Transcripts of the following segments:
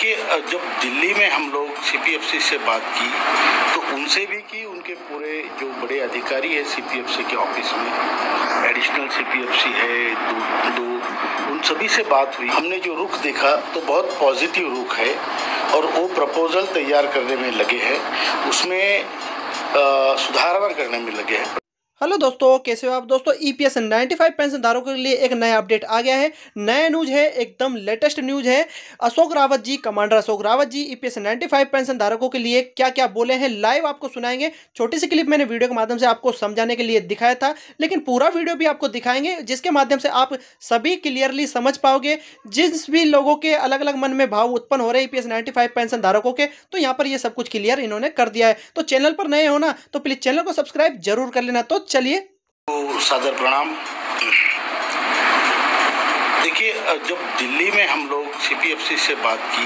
देखिए, जब दिल्ली में हम लोग सीपीएफसी से बात की तो उनसे भी की, उनके पूरे जो बड़े अधिकारी है सीपीएफसी के ऑफिस में, एडिशनल सीपीएफसी है दो, उन सभी से बात हुई। हमने जो रुख देखा तो बहुत पॉजिटिव रुख है और वो प्रपोजल तैयार करने में लगे हैं, उसमें सुधार करने में लगे हैं। हेलो दोस्तों, कैसे हो आप दोस्तों। ईपीएस 95 पेंशन धारकों के लिए एक नया अपडेट आ गया है। नया न्यूज है, एकदम लेटेस्ट न्यूज है। Ashok Rawat ji, commander Ashok Rawat ji EPS 95 pension धारकों के लिए क्या क्या बोले हैं, लाइव आपको सुनाएंगे। छोटी सी क्लिप मैंने वीडियो के माध्यम से आपको समझाने के लिए दिखाया था, लेकिन पूरा वीडियो भी आपको दिखाएंगे, जिसके माध्यम से आप सभी क्लियरली समझ पाओगे। जिस भी लोगों के अलग अलग मन में भाव उत्पन्न हो रहे हैं ईपीएस 95 पेंशन धारकों के, तो यहाँ पर ये सब कुछ क्लियर इन्होंने कर दिया है। तो चैनल पर नए हो ना, तो प्लीज चैनल को सब्सक्राइब जरूर कर लेना। तो चलिए, सादर प्रणाम। देखिए, जब दिल्ली में हम लोग सीपीएफसी से बात की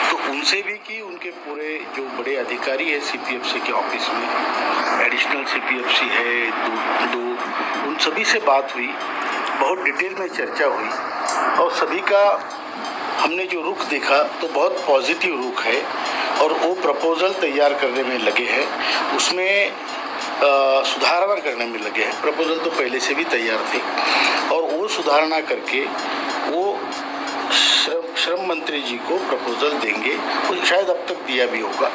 तो उनसे भी की, उनके पूरे जो बड़े अधिकारी है सीपीएफसी के ऑफिस में, एडिशनल सीपीएफसी है दो, उन सभी से बात हुई, बहुत डिटेल में चर्चा हुई और सभी का हमने जो रुख देखा तो बहुत पॉजिटिव रुख है और वो प्रपोजल तैयार करने में लगे हैं, उसमें सुधारणा करने में लगे हैं। प्रपोजल तो पहले से भी तैयार थे और वो सुधारणा करके वो श्रम मंत्री जी को प्रपोजल देंगे, वो शायद अब तक दिया भी होगा।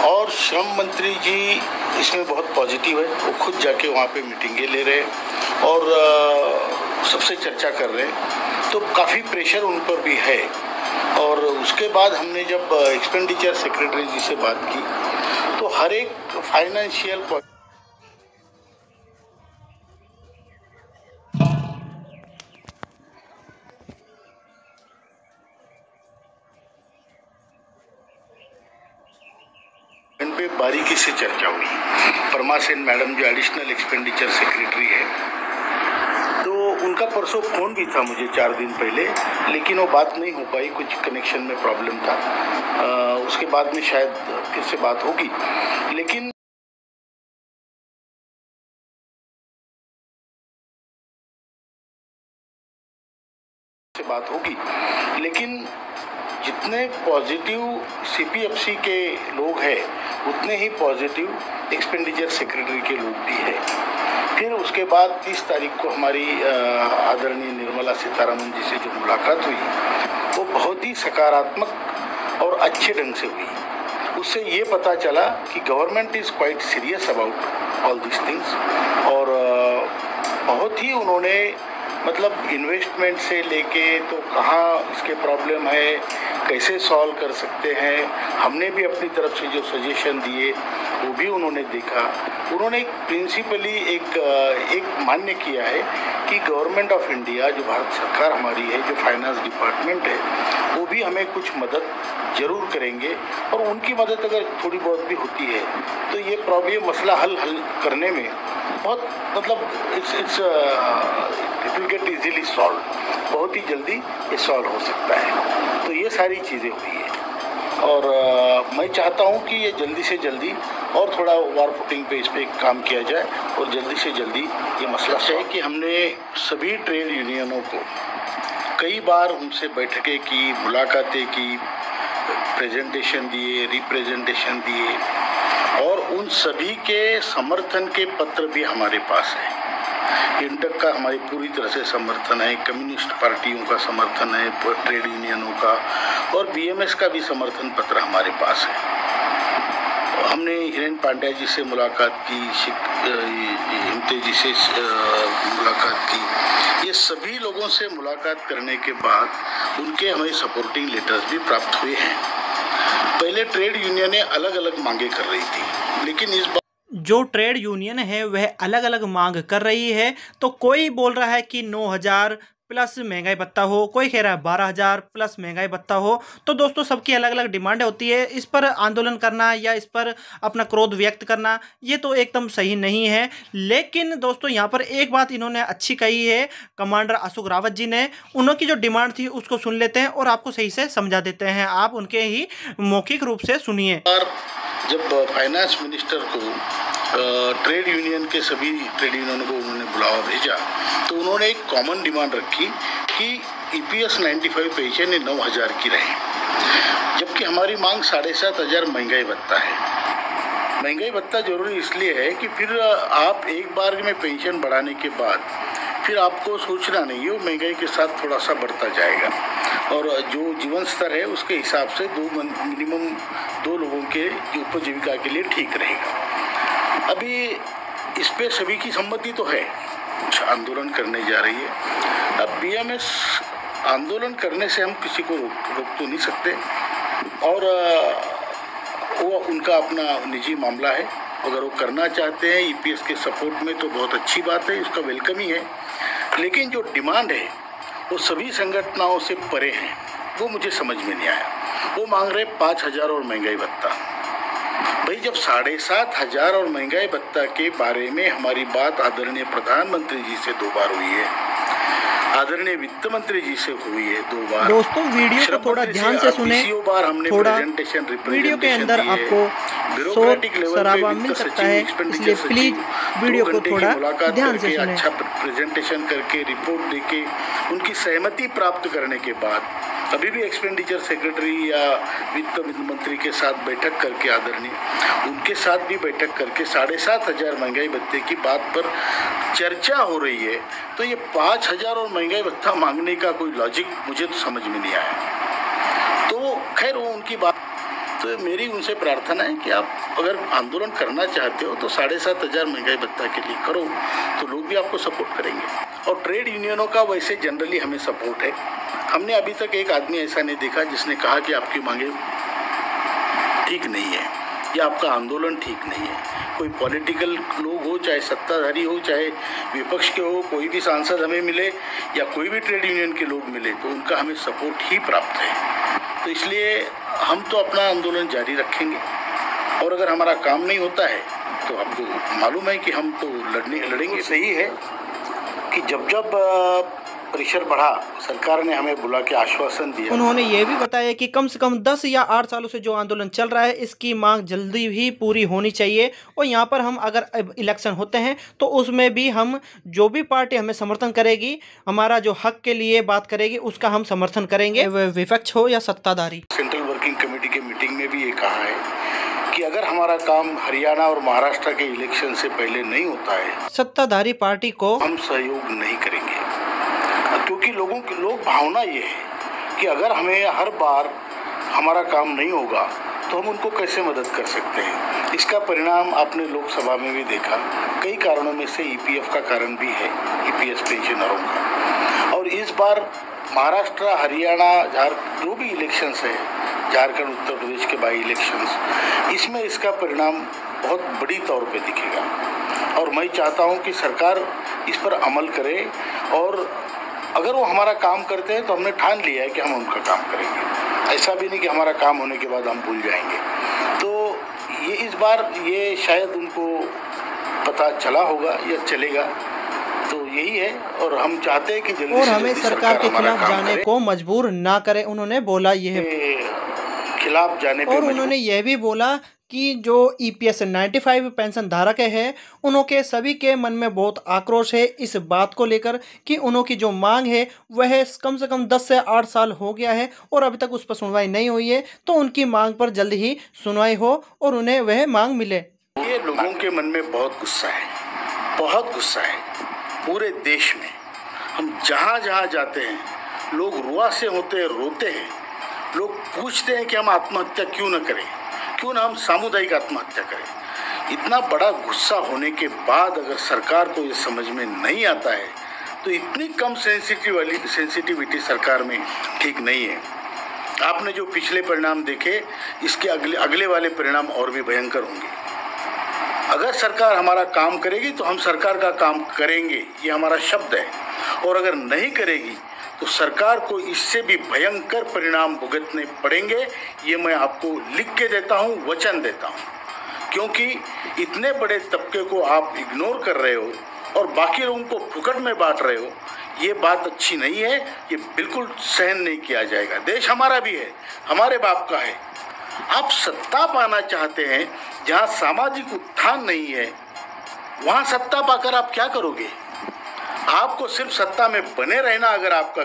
और श्रम मंत्री जी इसमें बहुत पॉजिटिव है, वो खुद जाके वहाँ पे मीटिंगें ले रहे हैं और सबसे चर्चा कर रहे हैं, तो काफ़ी प्रेशर उन पर भी है। और उसके बाद हमने जब एक्सपेंडिचर सेक्रेटरी जी से बात की तो हर एक फाइनेंशियल पे बारीकी से चर्चा हुई। परमा सेन मैडम जो एडिशनल एक्सपेंडिचर सेक्रेटरी है, तो उनका परसों फ़ोन भी था मुझे 4 दिन पहले, लेकिन वो बात नहीं हो पाई, कुछ कनेक्शन में प्रॉब्लम था। उसके बाद में शायद फिर से बात होगी, लेकिन जितने पॉजिटिव सीपीएफसी के लोग हैं उतने ही पॉजिटिव एक्सपेंडिचर सेक्रेटरी के लोग भी हैं। फिर उसके बाद 30 तारीख को हमारी आदरणीय निर्मला सीतारमण जी से जो मुलाकात हुई वो बहुत ही सकारात्मक और अच्छे ढंग से हुई। उससे ये पता चला कि government is quite serious about all this things और बहुत ही उन्होंने मतलब इन्वेस्टमेंट से लेके तो कहाँ इसके प्रॉब्लम है, कैसे सॉल्व कर सकते हैं, हमने भी अपनी तरफ से जो सजेशन दिए वो भी उन्होंने देखा। उन्होंने प्रिंसिपली एक मान्य किया है कि गवर्नमेंट ऑफ इंडिया, जो भारत सरकार हमारी है, जो फाइनेंस डिपार्टमेंट है, वो भी हमें कुछ मदद ज़रूर करेंगे और उनकी मदद अगर थोड़ी बहुत भी होती है तो ये प्रॉब्लम मसला हल करने में बहुत मतलब it's will get easily solve, बहुत ही जल्दी ये सॉल्व हो सकता है। तो ये सारी चीज़ें हुई है और मैं चाहता हूँ कि ये जल्दी से जल्दी और थोड़ा वार फुटिंग पे इस पर काम किया जाए और जल्दी से जल्दी ये मसला है कि हमने सभी ट्रेड यूनियनों को कई बार उनसे बैठकें की, मुलाकातें की, प्रेजेंटेशन दिए, रिप्रेजेंटेशन दिए और उन सभी के समर्थन के पत्र भी हमारे पास है। इंटक का हमारी पूरी तरह से समर्थन है, कम्युनिस्ट पार्टियों का समर्थन है, ट्रेड यूनियनों का और बीएमएस का भी समर्थन पत्र हमारे पास है। हमने हिरेन पांड्या जी से मुलाकात की, हिमते जी से मुलाकात की। ये सभी लोगों से मुलाकात करने के बाद उनके हमें सपोर्टिंग लेटर्स भी प्राप्त हुए हैं। पहले ट्रेड यूनियनें अलग अलग मांगे कर रही थी, लेकिन इस बार जो ट्रेड यूनियन है वह अलग अलग मांग कर रही है। तो कोई बोल रहा है कि 9,000 प्लस महंगाई भत्ता हो, कोई कह रहा है 12,000 प्लस महंगाई भत्ता हो। तो दोस्तों सबकी अलग अलग डिमांड होती है, इस पर आंदोलन करना या इस पर अपना क्रोध व्यक्त करना ये तो एकदम सही नहीं है। लेकिन दोस्तों यहाँ पर एक बात इन्होंने अच्छी कही है कमांडर अशोक रावत जी ने, उनकी जो डिमांड थी उसको सुन लेते हैं और आपको सही से समझा देते हैं, आप उनके ही मौखिक रूप से सुनिए। जब फाइनेंस मिनिस्टर को ट्रेड यूनियन के सभी ट्रेड यूनियन को उन्होंने बुलावा भेजा तो उन्होंने एक कॉमन डिमांड रखी कि EPS 95 पेंशन 9,000 की रहे, जबकि हमारी मांग 7,500 महंगाई भत्ता है। महंगाई भत्ता जरूरी इसलिए है कि फिर आप एक बार में पेंशन बढ़ाने के बाद फिर आपको सोचना नहीं है, महंगाई के साथ थोड़ा सा बढ़ता जाएगा और जो जीवन स्तर है उसके हिसाब से मिनिमम 2 लोगों के उपजीविका के लिए ठीक रहेगा। अभी इस पे सभी की सम्मति तो है, कुछ आंदोलन करने जा रही है। अब BMS आंदोलन करने से हम किसी को रोक तो नहीं सकते और वो उनका अपना निजी मामला है। अगर वो करना चाहते हैं EPS के सपोर्ट में तो बहुत अच्छी बात है, उसका वेलकम ही है। लेकिन जो डिमांड है वो सभी संगठनों से परे है, वो मुझे समझ में नहीं आया। वो मांग रहे 5,000 और महंगाई भत्ता। भाई जब 7,500 और महंगाई भत्ता के बारे में हमारी बात आदरणीय प्रधानमंत्री जी से 2 बार हुई है, आदरणीय वित्त मंत्री जी से हुई है 2 बार। दोस्तों वीडियो को थोड़ा ध्यान से सुने, थोड़ा वीडियो के अंदर आपको शोर शराबा मिल सकता है, इसलिए प्लीज वीडियो को थोड़ा ध्यान से सुने। अच्छा प्रेजेंटेशन करके रिपोर्ट देके उनकी सहमति प्राप्त करने के बाद अभी भी एक्सपेंडिचर सेक्रेटरी या वित्त मंत्री के साथ बैठक करके आदरणीय उनके साथ भी बैठक करके 7,500 महंगाई भत्ते की बात पर चर्चा हो रही है। तो ये 5,000 और महंगाई भत्ता मांगने का कोई लॉजिक मुझे तो समझ में नहीं आया। तो खैर वो उनकी बात, तो मेरी उनसे प्रार्थना है कि आप अगर आंदोलन करना चाहते हो तो 7,500 महंगाई भत्ता के लिए करो, तो लोग भी आपको सपोर्ट करेंगे। और ट्रेड यूनियनों का वैसे जनरली हमें सपोर्ट है। हमने अभी तक एक आदमी ऐसा नहीं देखा जिसने कहा कि आपकी मांगे ठीक नहीं है या आपका आंदोलन ठीक नहीं है। कोई पॉलिटिकल लोग हो, चाहे सत्ताधारी हो, चाहे विपक्ष के हो, कोई भी सांसद हमें मिले या कोई भी ट्रेड यूनियन के लोग मिले तो उनका हमें सपोर्ट ही प्राप्त है। तो इसलिए हम तो अपना आंदोलन जारी रखेंगे और अगर हमारा काम नहीं होता है तो आपको मालूम है कि हम तो लड़ेंगे। सही है कि जब प्रेशर बढ़ा, सरकार ने हमें बुला के आश्वासन दिया। उन्होंने ये भी बताया कि कम से कम 10 या 8 सालों से जो आंदोलन चल रहा है इसकी मांग जल्दी ही पूरी होनी चाहिए और यहाँ पर हम अगर इलेक्शन होते हैं तो उसमें भी हम जो भी पार्टी हमें समर्थन करेगी, हमारा जो हक के लिए बात करेगी उसका हम समर्थन करेंगे, विपक्ष हो या सत्ताधारी। सेंट्रल वर्किंग कमेटी के मीटिंग में भी ये कहा है कि अगर हमारा काम हरियाणा और महाराष्ट्र के इलेक्शन से पहले नहीं होता है, सत्ताधारी पार्टी को हम सहयोग नहीं करेंगे। क्योंकि लोग भावना ये है कि अगर हमें हर बार हमारा काम नहीं होगा तो हम उनको कैसे मदद कर सकते हैं। इसका परिणाम आपने लोकसभा में भी देखा, कई कारणों में से EPF का कारण भी है, EPS पेंशनरों का। और इस बार महाराष्ट्र, हरियाणा, जो भी इलेक्शंस है, झारखंड, उत्तर प्रदेश के बाई इलेक्शंस, इसमें इसका परिणाम बहुत बड़ी तौर पे दिखेगा। और मैं चाहता हूं कि सरकार इस पर अमल करे और अगर वो हमारा काम करते हैं तो हमने ठान लिया है कि हम उनका काम करेंगे। ऐसा भी नहीं कि हमारा काम होने के बाद हम भूल जाएंगे। तो ये इस बार ये शायद उनको पता चला होगा या चलेगा, तो यही है। और हम चाहते हैं कि जल्दी और हमें सरकार के खिलाफ जाने को मजबूर ना करे, उन्होंने बोला ये खिलाफ जाने पे। और उन्होंने यह भी बोला कि जो EPS 95 पेंशन धारक है उनके सभी के मन में बहुत आक्रोश है इस बात को लेकर कि उनकी जो मांग है वह कम से कम 10 से 8 साल हो गया है और अभी तक उस पर सुनवाई नहीं हुई है। तो उनकी मांग पर जल्द ही सुनवाई हो और उन्हें वह मांग मिले। ये लोगों के मन में बहुत गुस्सा है, बहुत गुस्सा है। पूरे देश में हम जहाँ जहाँ जाते हैं लोग रुआ से होते हैं, रोते हैं। लोग पूछते हैं कि हम आत्महत्या क्यों न करें, क्यों ना हम सामुदायिक आत्महत्या करें। इतना बड़ा गुस्सा होने के बाद अगर सरकार को ये समझ में नहीं आता है तो इतनी कम सेंसिटिविटी सरकार में ठीक नहीं है। आपने जो पिछले परिणाम देखे, इसके अगले वाले परिणाम और भी भयंकर होंगे। अगर सरकार हमारा काम करेगी तो हम सरकार का काम करेंगे, ये हमारा शब्द है। और अगर नहीं करेगी तो सरकार को इससे भी भयंकर परिणाम भुगतने पड़ेंगे। ये मैं आपको लिख के देता हूँ, वचन देता हूँ। क्योंकि इतने बड़े तबके को आप इग्नोर कर रहे हो और बाकी लोगों को फुकट में बांट रहे हो, ये बात अच्छी नहीं है। ये बिल्कुल सहन नहीं किया जाएगा। देश हमारा भी है, हमारे बाप का है। आप सत्ता पाना चाहते हैं जहाँ सामाजिक उत्थान नहीं है, वहाँ सत्ता पाकर आप क्या करोगे? आपको सिर्फ सत्ता में बने रहना अगर आपका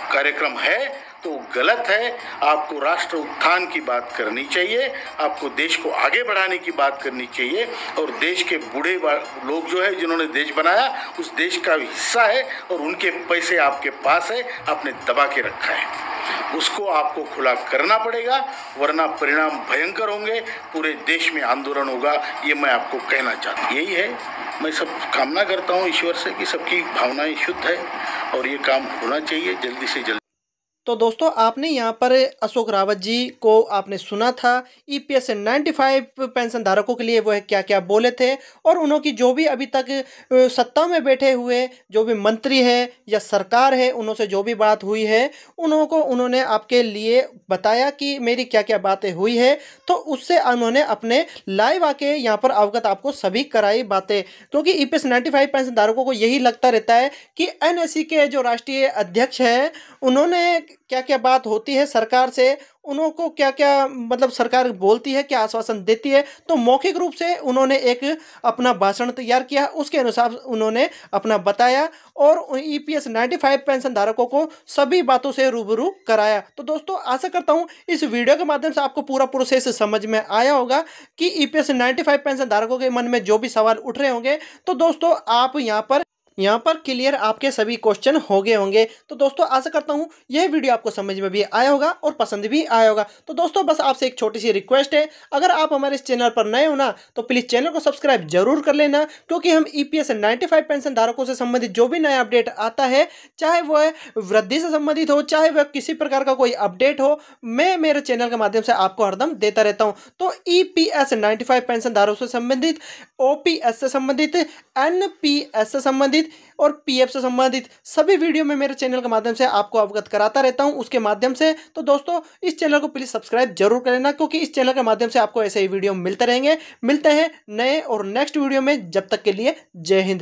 कार्यक्रम है तो गलत है। आपको राष्ट्र उत्थान की बात करनी चाहिए, आपको देश को आगे बढ़ाने की बात करनी चाहिए। और देश के बूढ़े लोग जो है, जिन्होंने देश बनाया, उस देश का हिस्सा है और उनके पैसे आपके पास है, आपने दबा के रखा है। उसको आपको खुला करना पड़ेगा, वरना परिणाम भयंकर होंगे। पूरे देश में आंदोलन होगा। ये मैं आपको कहना चाहता हूँ। यही है, मैं सब कामना करता हूँ ईश्वर से कि सबकी भावनाएं शुद्ध है और ये काम होना चाहिए जल्दी से जल्दी। तो दोस्तों, आपने यहाँ पर अशोक रावत जी को आपने सुना था। ईपीएस 95 पेंशन धारकों के लिए वह क्या क्या बोले थे, और उन्होंने जो भी अभी तक सत्ता में बैठे हुए जो भी मंत्री हैं या सरकार है, उन्होंने जो भी बात हुई है, उन्होंने आपके लिए बताया कि मेरी क्या क्या बातें हुई है। तो उससे उन्होंने अपने लाइव आके यहाँ पर अवगत आपको सभी कराई बातें। क्योंकि ईपीएस 95 पेंशन धारकों को यही लगता रहता है कि एनएससी के जो राष्ट्रीय अध्यक्ष हैं, उन्होंने क्या क्या बात होती है सरकार से, उनको क्या क्या मतलब सरकार बोलती है, क्या आश्वासन देती है। तो मौखिक रूप से उन्होंने एक अपना भाषण तैयार किया, उसके अनुसार उन्होंने अपना बताया और ईपीएस 95 पेंशन धारकों को सभी बातों से रूबरू कराया। तो दोस्तों, आशा करता हूं इस वीडियो के माध्यम से आपको पूरा प्रोसेस समझ में आया होगा कि ईपीएस 95 पेंशन धारकों के मन में जो भी सवाल उठ रहे होंगे, तो दोस्तों आप यहाँ पर क्लियर आपके सभी क्वेश्चन हो गए होंगे। तो दोस्तों, आशा करता हूँ यह वीडियो आपको समझ में भी आया होगा और पसंद भी आया होगा। तो दोस्तों, बस आपसे एक छोटी सी रिक्वेस्ट है, अगर आप हमारे इस चैनल पर नए हो ना, तो प्लीज़ चैनल को सब्सक्राइब जरूर कर लेना। क्योंकि हम ईपीएस 95 पेंशन धारकों से संबंधित जो भी नया अपडेट आता है, चाहे वह वृद्धि से संबंधित हो, चाहे वह किसी प्रकार का कोई अपडेट हो, मैं मेरे चैनल के माध्यम से आपको हरदम देता रहता हूँ। तो ईपीएस 95 पेंशन धारकों से संबंधित, ओपीएस से संबंधित, एनपीएस से संबंधित और पीएफ से संबंधित सभी वीडियो में मेरे चैनल के माध्यम से आपको अवगत कराता रहता हूं उसके माध्यम से। तो दोस्तों, इस चैनल को प्लीज सब्सक्राइब जरूर कर लेना, क्योंकि इस चैनल के माध्यम से आपको ऐसे ही वीडियो मिलते रहेंगे। मिलते हैं नए और नेक्स्ट वीडियो में, जब तक के लिए जय हिंद।